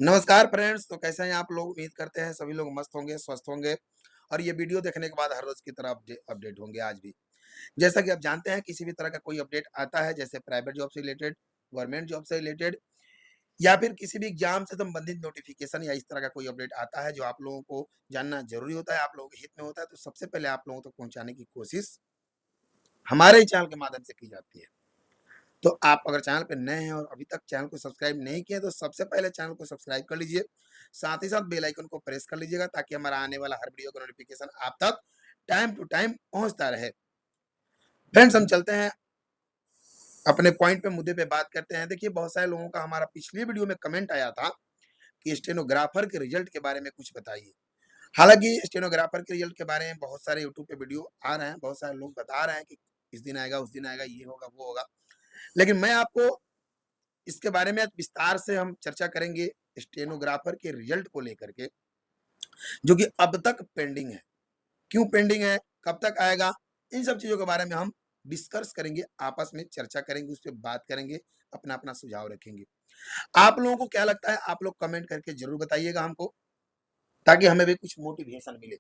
नमस्कार फ्रेंड्स। तो कैसे हैं आप लोग? उम्मीद करते हैं सभी लोग मस्त होंगे, स्वस्थ होंगे और ये वीडियो देखने के बाद हर रोज की तरह अपडेट होंगे आज भी। जैसा कि आप जानते हैं, किसी भी तरह का कोई अपडेट आता है, जैसे प्राइवेट जॉब से रिलेटेड, गवर्नमेंट जॉब से रिलेटेड या फिर किसी भी एग्जाम से संबंधित नोटिफिकेशन या इस तरह का कोई अपडेट आता है जो आप लोगों को जानना जरूरी होता है, आप लोगों के हित में होता है, तो सबसे पहले आप लोगों तक पहुंचाने की कोशिश हमारे ही चैनल के माध्यम से की जाती है। तो आप अगर चैनल पे नए हैं और अभी तक चैनल को सब्सक्राइब नहीं किए तो सबसे पहले चैनल को सब्सक्राइब कर लीजिए। साथ ही साथ बेल आइकन को प्रेस कर लीजिएगा ताकि हमारा आने वाला हर वीडियो का नोटिफिकेशन आप तक टाइम टू टाइम पहुंचता रहे। फ्रेंड्स, हम चलते हैं अपने पॉइंट पे, मुद्दे पे बात करते हैं। देखिए, बहुत सारे लोगों का हमारा पिछली वीडियो में कमेंट आया था कि स्टेनोग्राफर के रिजल्ट के बारे में कुछ बताइए। हालांकि स्टेनोग्राफर के रिजल्ट के बारे में बहुत सारे यूट्यूब पे वीडियो आ रहे हैं, बहुत सारे लोग बता रहे हैं कि इस दिन आएगा, उस दिन आएगा, ये होगा, वो होगा। लेकिन मैं आपको इसके बारे में आज विस्तार से हम चर्चा करेंगे स्टेनोग्राफर के रिजल्ट को लेकर के, जो कि अब तक पेंडिंग है। क्यों पेंडिंग है, कब तक आएगा, इन सब चीजों के बारे में हम डिस्कस करेंगे, आपस में चर्चा करेंगे, उस पर बात करेंगे, अपना अपना सुझाव रखेंगे। आप लोगों को क्या लगता है, आप लोग कमेंट करके जरूर बताइएगा हमको, ताकि हमें भी कुछ मोटिवेशन मिले।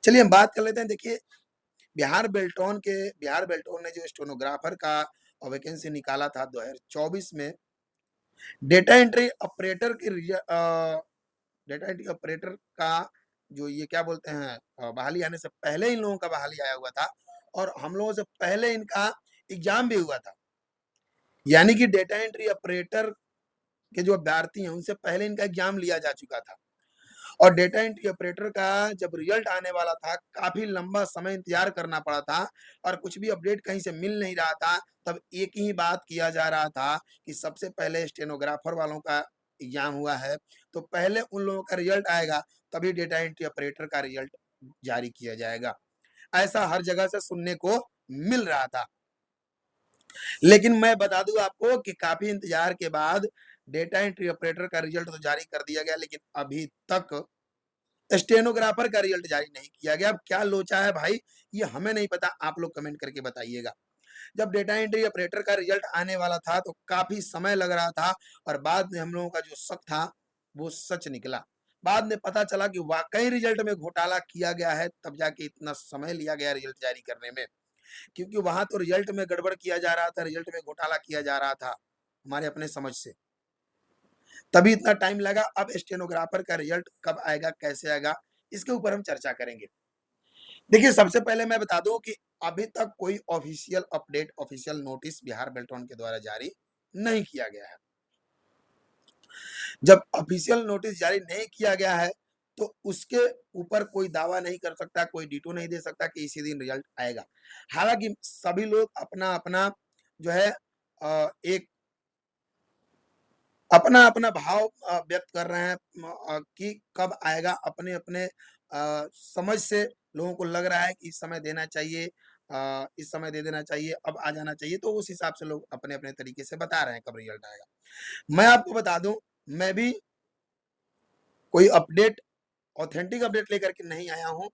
चलिए हम बात कर लेते हैं। देखिए, बिहार बेल्टोन ने जो स्टेनोग्राफर का वैकेंसी निकाला था 2024 में, डेटा एंट्री ऑपरेटर की डेटा एंट्री ऑपरेटर का जो ये क्या बोलते हैं, बहाली आने से पहले इन लोगों का बहाली आया हुआ था और हम लोगों से पहले इनका एग्जाम भी हुआ था। यानी कि डेटा एंट्री ऑपरेटर के जो अभ्यर्थी हैं उनसे पहले इनका एग्जाम लिया जा चुका था। और डेटा एंट्री ऑपरेटर का जब रिजल्ट आने वाला था, काफी लंबा समय इंतजार करना पड़ा था और कुछ भी अपडेट कहीं से मिल नहीं रहा था। तब एक ही बात किया जा रहा था कि सबसे पहले स्टेनोग्राफर वालों का एग्जाम हुआ है, तो पहले उन लोगों का रिजल्ट आएगा, तभी डेटा एंट्री ऑपरेटर का रिजल्ट जारी किया जाएगा। ऐसा हर जगह से सुनने को मिल रहा था। लेकिन मैं बता दूं आपको कि काफी इंतजार के बाद डेटा एंट्री ऑपरेटर का रिजल्ट तो जारी कर दिया गया, लेकिन अभी तक स्टेनोग्राफर का रिजल्ट जारी नहीं किया गया। अब क्या लोचा है भाई, ये हमें नहीं पता, आप लोग कमेंट करके बताइएगा। जब डेटा एंट्री ऑपरेटर का रिजल्ट आने वाला था तो काफी समय लग रहा था और बाद में हम लोगों का जो शक था वो सच निकला। बाद में पता चला कि वाकई रिजल्ट में घोटाला किया गया है, तब जाके इतना समय लिया गया रिजल्ट जारी करने में। क्योंकि वहां तो रिजल्ट में गड़बड़ किया जा रहा था, रिजल्ट में घोटाला किया जा रहा था हमारे अपने समझ से, तभी इतना टाइम लगा। अब स्टेनोग्राफर का रिजल्ट कब आएगा, कैसे आएगा, इसके ऊपर हम चर्चा करेंगे। देखिए, सबसे पहले मैं बता दूं कि अभी तक कोई official update, official notice Bihar Beltron के द्वारा जारी नहीं किया गया है। जब ऑफिशियल नोटिस जारी नहीं किया गया है तो उसके ऊपर कोई दावा नहीं कर सकता, कोई डीटो नहीं दे सकता कि इसी दिन रिजल्ट आएगा। हालांकि सभी लोग अपना अपना जो है एक अपना अपना भाव व्यक्त कर रहे हैं कि कब आएगा। अपने अपने समझ से लोगों को लग रहा है कि इस समय देना चाहिए, इस समय दे देना चाहिए, अब आ जाना चाहिए। तो उस हिसाब से लोग अपने अपने तरीके से बता रहे हैं कब रिजल्ट आएगा। मैं आपको बता दूं, मैं भी कोई अपडेट, ऑथेंटिक अपडेट लेकर के नहीं आया हूं,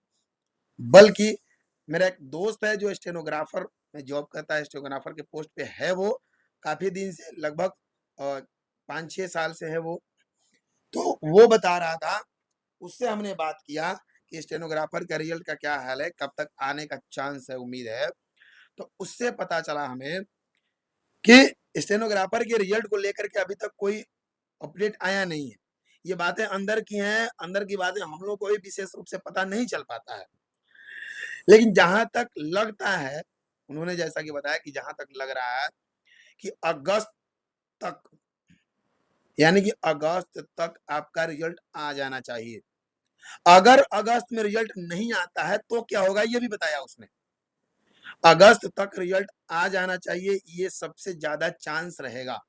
बल्कि मेरा एक दोस्त है जो स्टेनोग्राफर में जॉब करता है, स्टेनोग्राफर के पोस्ट पे है वो, काफी दिन से, लगभग 5-6 साल से है वो। तो वो बता रहा था, उससे हमने बात किया कि स्टेनोग्राफर का रिजल्ट का क्या हाल है, कब तक आने का चांस है, उम्मीद है। तो उससे पता चला हमें कि स्टेनोग्राफर के रिजल्ट को लेकर के अभी तक कोई अपडेट आया नहीं है। ये बातें अंदर की हैं, अंदर की बातें हम लोग को भी विशेष रूप से पता नहीं चल पाता है। लेकिन जहां तक लगता है, उन्होंने जैसा कि बताया कि जहां तक लग रहा है कि अगस्त तक, यानी कि अगस्त तक आपका रिजल्ट आ जाना चाहिए। अगर अगस्त में रिजल्ट नहीं आता है तो क्या होगा, ये भी बताया उसने। अगस्त तक रिजल्ट आ जाना चाहिए, ये सबसे ज्यादा चांस रहेगा।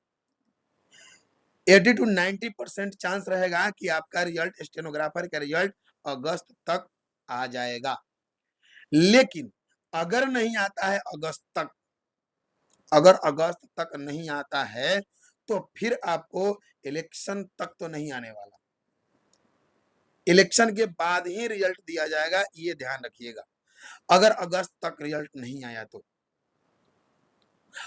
80 to 90% चांस रहेगा कि आपका रिजल्ट, स्टेनोग्राफर का रिजल्ट अगस्त तक आ जाएगा। लेकिन अगर नहीं आता है अगस्त तक, अगर अगस्त तक नहीं आता है तो फिर आपको इलेक्शन तक तो नहीं आने वाला, इलेक्शन के बाद ही रिजल्ट दिया जाएगा, ये ध्यान रखिएगा। अगर अगस्त तक रिजल्ट नहीं आया तो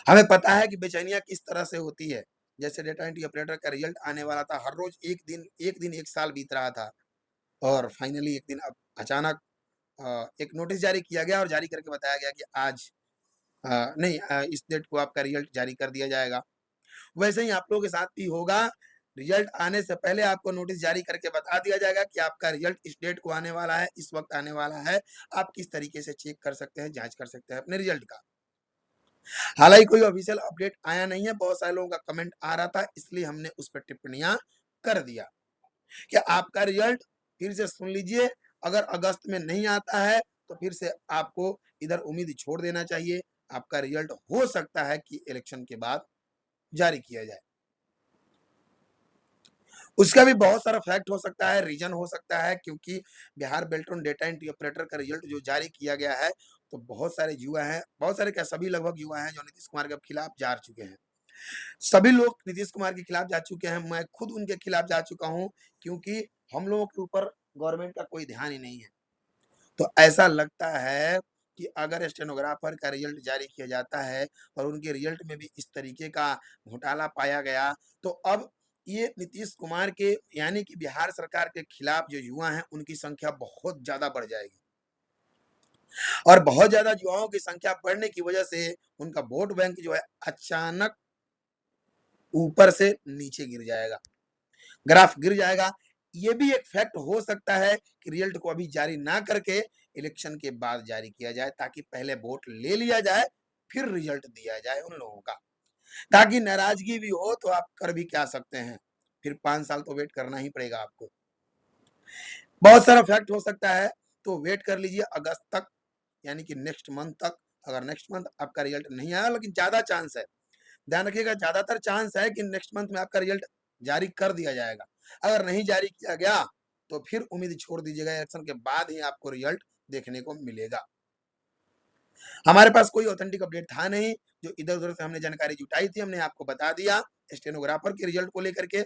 हमें पता है कि बेचैनियां किस तरह से होती है। जैसे डेटा एंट्री ऑपरेटर का रिजल्ट आने वाला था, हर रोज एक दिन एक साल बीत रहा था और फाइनली एक दिन अब अचानक एक नोटिस जारी किया गया और जारी करके बताया गया कि आज नहीं, इस डेट को आपका रिजल्ट जारी कर दिया जाएगा। वैसे ही आप लोगों के साथ भी होगा, रिजल्ट आने से पहले आपको नोटिस जारी करके बता दिया जाएगा कि आपका रिजल्ट इस डेट को आने वाला है, इस वक्त आने वाला है। आप किस तरीके से चेक कर सकते हैं, जांच कर सकते हैं अपने रिजल्ट का। हालांकि कोई ऑफिशियल अपडेट आया नहीं है, बहुत सारे लोगों का कमेंट आ रहा था, इसलिए हमने उस पर टिप्पणियां कर दिया कि आपका रिजल्ट फिर से सुन लीजिए। अगर अगस्त में नहीं आता है तो फिर से आपको इधर उम्मीद छोड़ देना चाहिए। आपका रिजल्ट हो सकता है कि इलेक्शन के बाद जारी किया जाए। उसका भी बहुत सारा फैक्ट हो सकता है, रीजन हो सकता है, क्योंकि Bihar Beltron data entry operator का रिजल्ट जो जारी किया गया है, तो बहुत सारे युवा हैं, बहुत सारे क्या सभी लगभग युवा हैं जो नीतीश कुमार के खिलाफ जा चुके हैं। सभी लोग नीतीश कुमार के खिलाफ जा चुके हैं, मैं खुद उनके खिलाफ जा चुका हूँ, क्योंकि हम लोगों के ऊपर गवर्नमेंट का कोई ध्यान ही नहीं है। तो ऐसा लगता है कि अगर स्टेनोग्राफर का रिजल्ट जारी किया जाता है और उनके रिजल्ट में भी इस तरीके का घोटाला पाया गया, तो अब ये नीतीश कुमार के यानी कि बिहार सरकार के खिलाफ जो युवा हैं उनकी संख्या बहुत ज्यादा बढ़ जाएगी और बहुत ज्यादा युवाओं की संख्या बढ़ने की वजह से उनका वोट बैंक जो है अचानक ऊपर से नीचे गिर जाएगा, ग्राफ गिर जाएगा। ये भी एक फैक्ट हो सकता है कि रिजल्ट को अभी जारी ना करके इलेक्शन के बाद जारी किया जाए, ताकि पहले वोट ले लिया जाए फिर रिजल्ट दिया जाए उन लोगों का, ताकि नाराजगी भी हो तो आप कर भी क्या सकते हैं, फिर 5 साल तो वेट करना ही पड़ेगा आपको। बहुत सारा फैक्ट हो सकता है, तो वेट कर लीजिए अगस्त तक, यानी कि नेक्स्ट मंथ तक। अगर नेक्स्ट मंथ आपका रिजल्ट नहीं आया, लेकिन ज्यादा चांस है, ध्यान रखिएगा, ज्यादातर चांस है कि नेक्स्ट मंथ में आपका रिजल्ट जारी कर दिया जाएगा। अगर नहीं जारी किया गया तो फिर उम्मीद छोड़ दीजिएगा, इलेक्शन के बाद ही आपको रिजल्ट देखने को मिलेगा। हमारे पास कोई ऑथेंटिक अपडेट था नहीं, जो इधर उधर से हमने जानकारी जुटाई थी हमने आपको बता दिया स्टेनोग्राफर के रिजल्ट को लेकर के।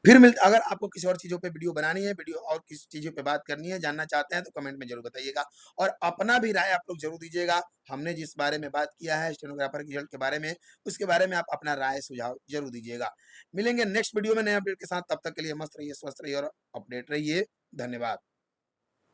फिर मिलता, अगर आपको किसी और चीजों पे वीडियो बनानी है, वीडियो और किसी चीजों पे बात करनी है, जानना चाहते हैं, तो कमेंट में जरूर बताइएगा और अपना भी राय आप लोग जरूर दीजिएगा। हमने जिस बारे में बात किया है स्टेनोग्राफर के रिजल्ट के बारे में, उसके बारे में आप अपना राय सुझाव जरूर दीजिएगा। मिलेंगे नेक्स्ट वीडियो में नए अपडेट के साथ, तब तक के लिए मस्त रहिए, स्वस्थ रहिए और अपडेट रहिए। धन्यवाद।